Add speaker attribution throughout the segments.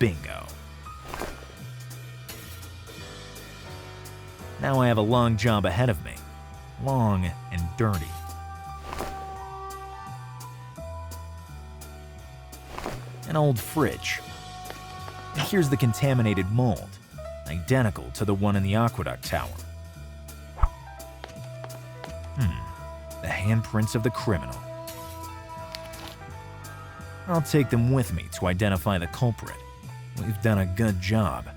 Speaker 1: Bingo. Now I have a long job ahead of me. Long and dirty. An old fridge. And here's the contaminated mold, identical to the one in the aqueduct tower. The handprints of the criminal. I'll take them with me to identify the culprit. We've done a good job.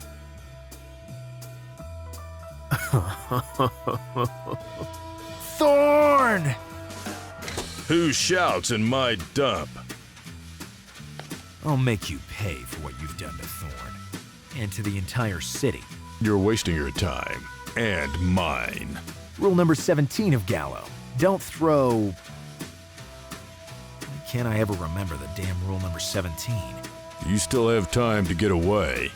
Speaker 1: Thorn!
Speaker 2: Who shouts in my dump?
Speaker 1: I'll make you pay for what you've done to Thorn, and to the entire city.
Speaker 2: You're wasting your time, and mine.
Speaker 1: Rule number 17 of Gallo. Don't throw... Why can't I ever remember the damn rule number 17?
Speaker 2: You still have time to get away.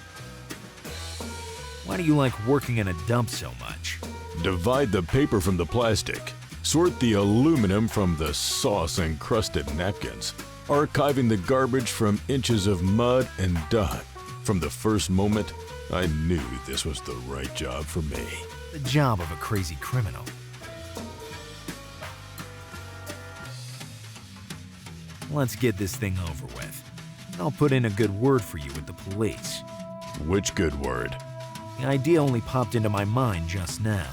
Speaker 1: Why do you like working in a dump so much?
Speaker 2: Divide the paper from the plastic. Sort the aluminum from the sauce-encrusted napkins. Archiving the garbage from inches of mud and dust. From the first moment, I knew this was the right job for me.
Speaker 1: The job of a crazy criminal. Let's get this thing over with. I'll put in a good word for you with the police.
Speaker 2: Which good word?
Speaker 1: The idea only popped into my mind just now.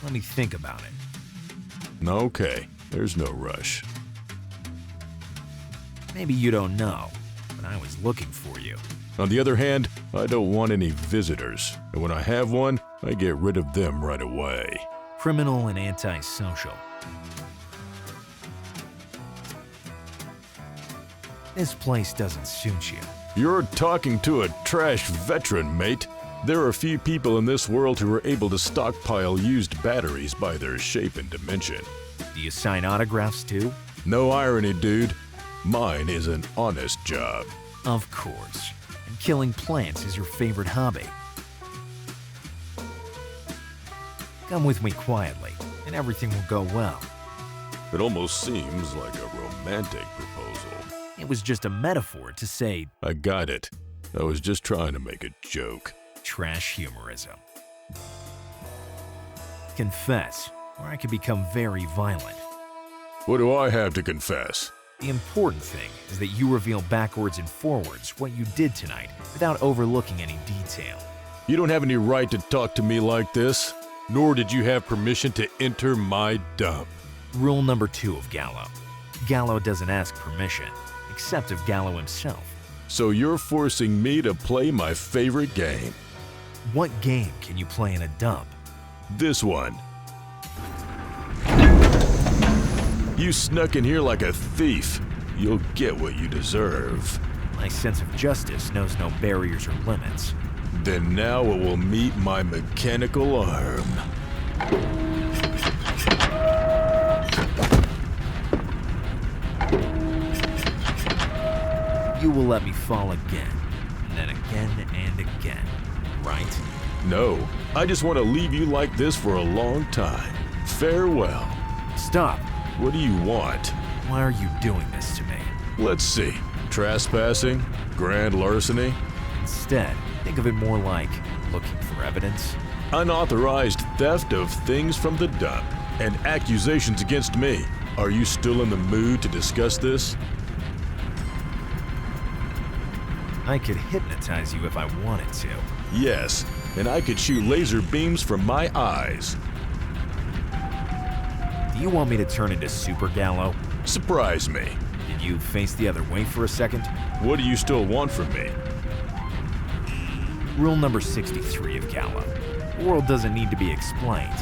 Speaker 1: Let me think about it.
Speaker 2: Okay, there's no rush.
Speaker 1: Maybe you don't know, but I was looking for you.
Speaker 2: On the other hand, I don't want any visitors, and when I have one, I get rid of them right away.
Speaker 1: Criminal and antisocial. This place doesn't suit you.
Speaker 2: You're talking to a trash veteran, mate. There are few people in this world who are able to stockpile used batteries by their shape and dimension.
Speaker 1: Do you sign autographs too?
Speaker 2: No irony, dude. Mine is an honest job.
Speaker 1: Of course. And killing plants is your favorite hobby. Come with me quietly, and everything will go well.
Speaker 2: It almost seems like a romantic proposal.
Speaker 1: It was just a metaphor to say,
Speaker 2: I got it. I was just trying to make a joke.
Speaker 1: Trash humorism. Confess, or I could become very violent.
Speaker 2: What do I have to confess?
Speaker 1: The important thing is that you reveal backwards and forwards what you did tonight without overlooking any detail.
Speaker 2: You don't have any right to talk to me like this, nor did you have permission to enter my dump.
Speaker 1: Rule number 2 of Gallo. Gallo doesn't ask permission, except of Gallo himself.
Speaker 2: So you're forcing me to play my favorite game.
Speaker 1: What game can you play in a dump?
Speaker 2: This one. You snuck in here like a thief. You'll get what you deserve.
Speaker 1: My sense of justice knows no barriers or limits.
Speaker 2: Then now it will meet my mechanical arm.
Speaker 1: You will let me fall again, and then again and again, right?
Speaker 2: No, I just want to leave you like this for a long time. Farewell.
Speaker 1: Stop!
Speaker 2: What do you want?
Speaker 1: Why are you doing this to me?
Speaker 2: Let's see. Trespassing? Grand larceny?
Speaker 1: Instead, think of it more like looking for evidence.
Speaker 2: Unauthorized theft of things from the dump and accusations against me. Are you still in the mood to discuss this?
Speaker 1: I could hypnotize you if I wanted to.
Speaker 2: Yes, and I could shoot laser beams from my eyes.
Speaker 1: Do you want me to turn into Super Gallo?
Speaker 2: Surprise me.
Speaker 1: Did you face the other way for a second?
Speaker 2: What do you still want from me?
Speaker 1: Rule number 63 of Gallo. The world doesn't need to be explained,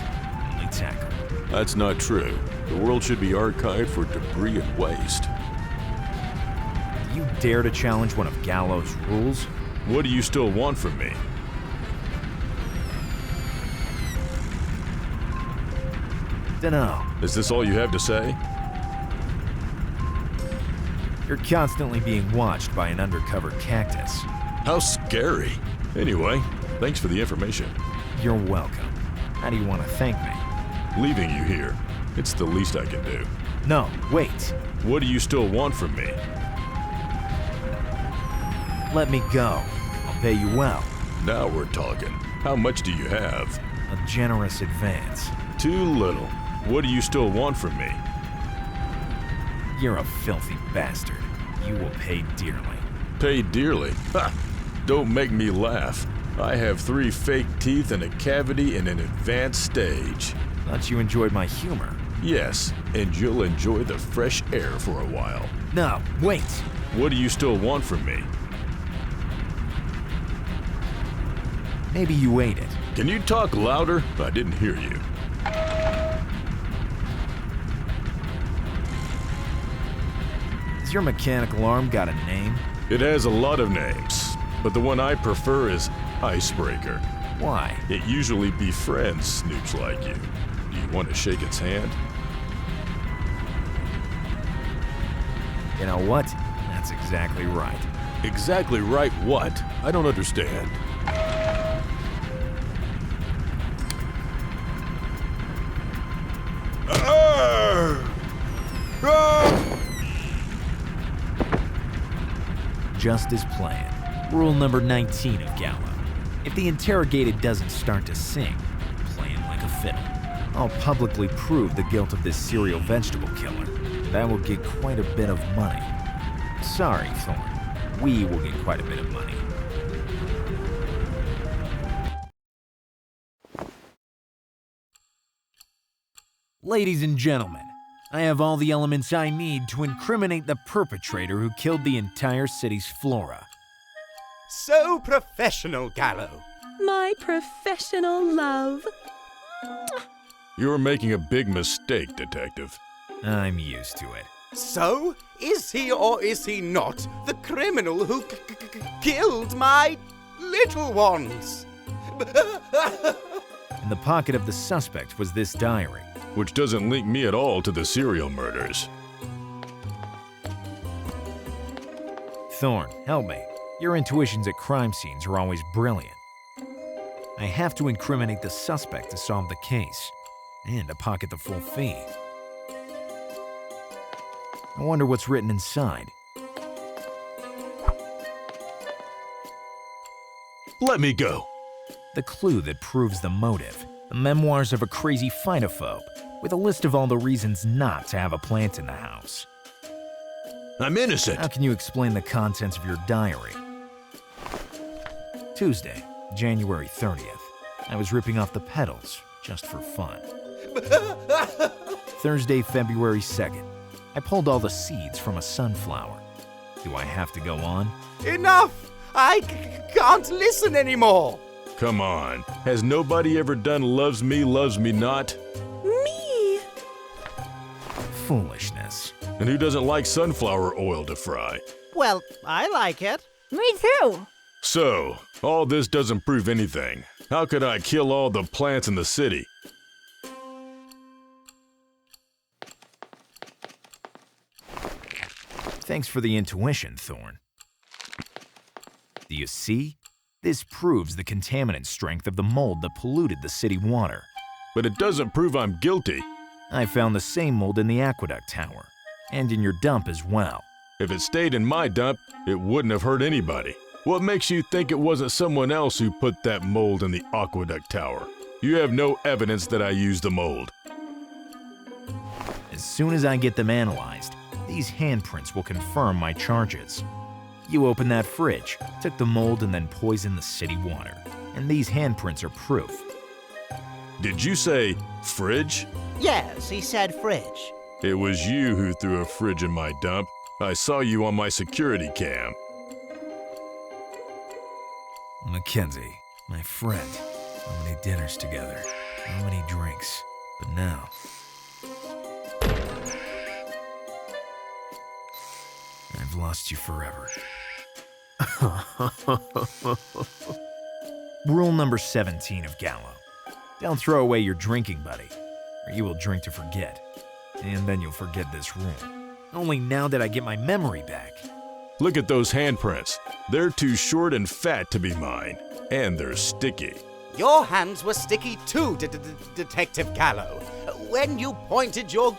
Speaker 1: only tackled.
Speaker 2: That's not true. The world should be archived for debris and waste.
Speaker 1: Do you dare to challenge one of Gallo's rules?
Speaker 2: What do you still want from me?
Speaker 1: Dunno.
Speaker 2: Is this all you have to say?
Speaker 1: You're constantly being watched by an undercover cactus.
Speaker 2: How scary. Anyway, thanks for the information.
Speaker 1: You're welcome. How do you want to thank me?
Speaker 2: Leaving you here. It's the least I can do.
Speaker 1: No, wait.
Speaker 2: What do you still want from me?
Speaker 1: Let me go. I'll pay you well.
Speaker 2: Now we're talking. How much do you have?
Speaker 1: A generous advance.
Speaker 2: Too little. What do you still want from me?
Speaker 1: You're a filthy bastard. You will pay dearly.
Speaker 2: Pay dearly? Ha! Don't make me laugh. I have 3 fake teeth and a cavity in an advanced stage.
Speaker 1: Thought you enjoyed my humor.
Speaker 2: Yes, and you'll enjoy the fresh air for a while.
Speaker 1: No, wait.
Speaker 2: What do you still want from me?
Speaker 1: Maybe you ate it.
Speaker 2: Can you talk louder? I didn't hear you.
Speaker 1: Has your mechanical arm got a name?
Speaker 2: It has a lot of names, but the one I prefer is Icebreaker.
Speaker 1: Why?
Speaker 2: It usually befriends snoops like you. Do you want to shake its hand?
Speaker 1: You know what? That's exactly right.
Speaker 2: Exactly right what? I don't understand.
Speaker 1: Just as planned. Rule number 19 of Gallo. If the interrogated doesn't start to sing, play him like a fiddle. I'll publicly prove the guilt of this serial vegetable killer. That will get quite a bit of money. Sorry, Thorn. We will get quite a bit of money. Ladies and gentlemen, I have all the elements I need to incriminate the perpetrator who killed the entire city's flora.
Speaker 3: So professional, Gallo.
Speaker 4: My professional love.
Speaker 2: You're making a big mistake, Detective.
Speaker 1: I'm used to it.
Speaker 3: So, is he or is he not the criminal who killed my little ones?
Speaker 1: In the pocket of the suspect was this diary.
Speaker 2: Which doesn't link me at all to the serial murders.
Speaker 1: Thorn, help me. Your intuitions at crime scenes are always brilliant. I have to incriminate the suspect to solve the case, and to pocket the full fee. I wonder what's written inside.
Speaker 2: Let me go.
Speaker 1: The clue that proves the motive. The memoirs of a crazy phytophobe, with a list of all the reasons not to have a plant in the house.
Speaker 2: I'm innocent.
Speaker 1: How can you explain the contents of your diary? Tuesday, January 30th. I was ripping off the petals, just for fun. Thursday, February 2nd. I pulled all the seeds from a sunflower. Do I have to go on?
Speaker 3: Enough! I can't listen anymore!
Speaker 2: Come on. Has nobody ever done Loves Me Not?
Speaker 4: Me!
Speaker 1: Foolishness.
Speaker 2: And who doesn't like sunflower oil to fry?
Speaker 5: Well, I like it.
Speaker 4: Me too!
Speaker 2: So, all this doesn't prove anything. How could I kill all the plants in the city?
Speaker 1: Thanks for the intuition, Thorn. Do you see? This proves the contaminant strength of the mold that polluted the city water.
Speaker 2: But it doesn't prove I'm guilty.
Speaker 1: I found the same mold in the aqueduct tower, and in your dump as well.
Speaker 2: If it stayed in my dump, it wouldn't have hurt anybody. What makes you think it wasn't someone else who put that mold in the aqueduct tower? You have no evidence that I used the mold.
Speaker 1: As soon as I get them analyzed, these handprints will confirm my charges. You opened that fridge, took the mold, and then poisoned the city water. And these handprints are proof.
Speaker 2: Did you say fridge?
Speaker 5: Yes, he said fridge.
Speaker 2: It was you who threw a fridge in my dump. I saw you on my security cam.
Speaker 1: Mackenzie, my friend. How many dinners together? How many drinks? But now... I've lost you forever. Rule number 17 of Gallo. Don't throw away your drinking buddy, or you will drink to forget. And then you'll forget this rule. Only now that I get my memory back.
Speaker 2: Look at those handprints. They're too short and fat to be mine. And they're sticky.
Speaker 3: Your hands were sticky too, Detective Gallo, when you pointed your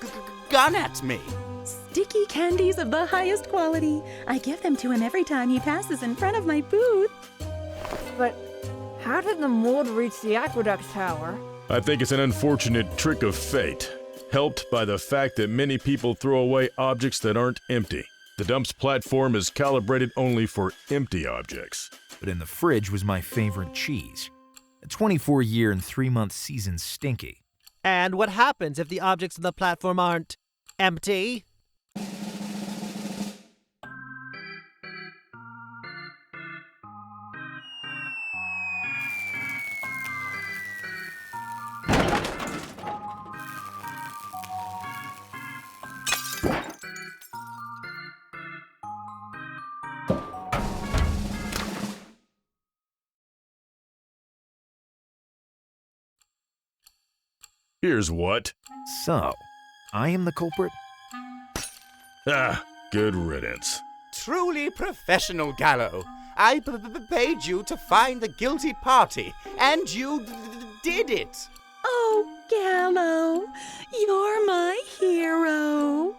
Speaker 3: gun at me.
Speaker 4: Sticky candies of the highest quality. I give them to him every time he passes in front of my booth.
Speaker 6: But how did the mold reach the aqueduct tower?
Speaker 2: I think it's an unfortunate trick of fate, helped by the fact that many people throw away objects that aren't empty. The dump's platform is calibrated only for empty objects.
Speaker 1: But in the fridge was my favorite cheese. A 24-year and 3-month seasoned Stinky.
Speaker 5: And what happens if the objects on the platform aren't empty?
Speaker 2: Here's what.
Speaker 1: So, I am the culprit?
Speaker 2: Ah, good riddance.
Speaker 3: Truly professional, Gallo. I paid you to find the guilty party, and you did it.
Speaker 4: Oh, Gallo, you're my hero.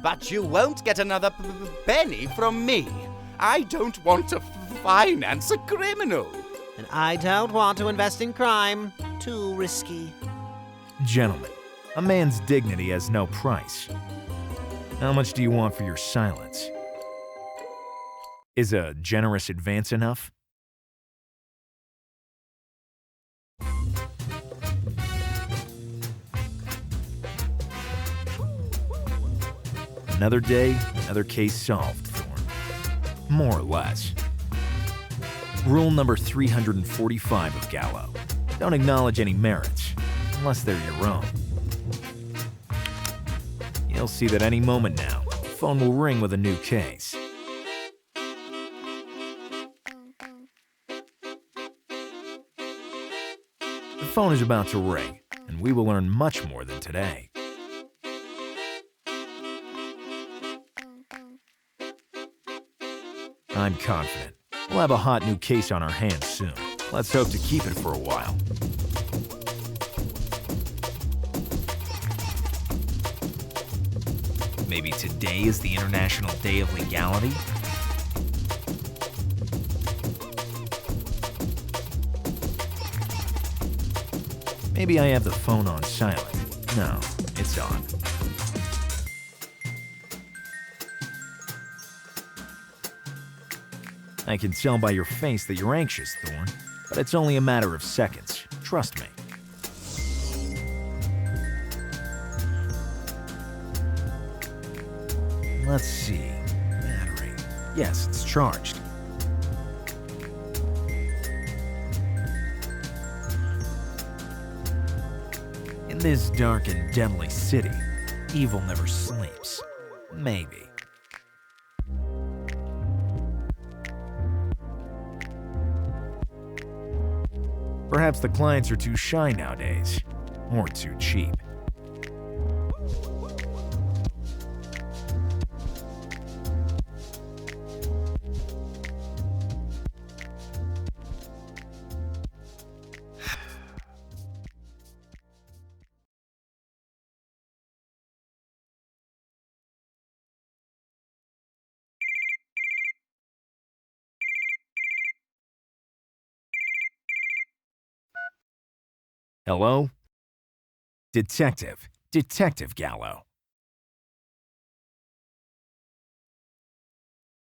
Speaker 3: But you won't get another penny from me. I don't want to finance a criminal.
Speaker 5: And I don't want to invest in crime. Too risky.
Speaker 1: Gentlemen, a man's dignity has no price. How much do you want for your silence? Is a generous advance enough? Another day, another case solved, Thorn. More or less. Rule number 345 of Gallo. Don't acknowledge any merits, unless they're your own. You'll see that any moment now, the phone will ring with a new case. The phone is about to ring, and we will learn much more than today. I'm confident. We'll have a hot new case on our hands soon. Let's hope to keep it for a while. Maybe today is the International Day of Legality? Maybe I have the phone on silent. No, it's on. I can tell by your face that you're anxious, Thorn, but it's only a matter of seconds. Trust me. Let's see. Battery. Yes, it's charged. In this dark and deadly city, evil never sleeps. Maybe. Perhaps the clients are too shy nowadays, or too cheap. Hello? Detective Gallo.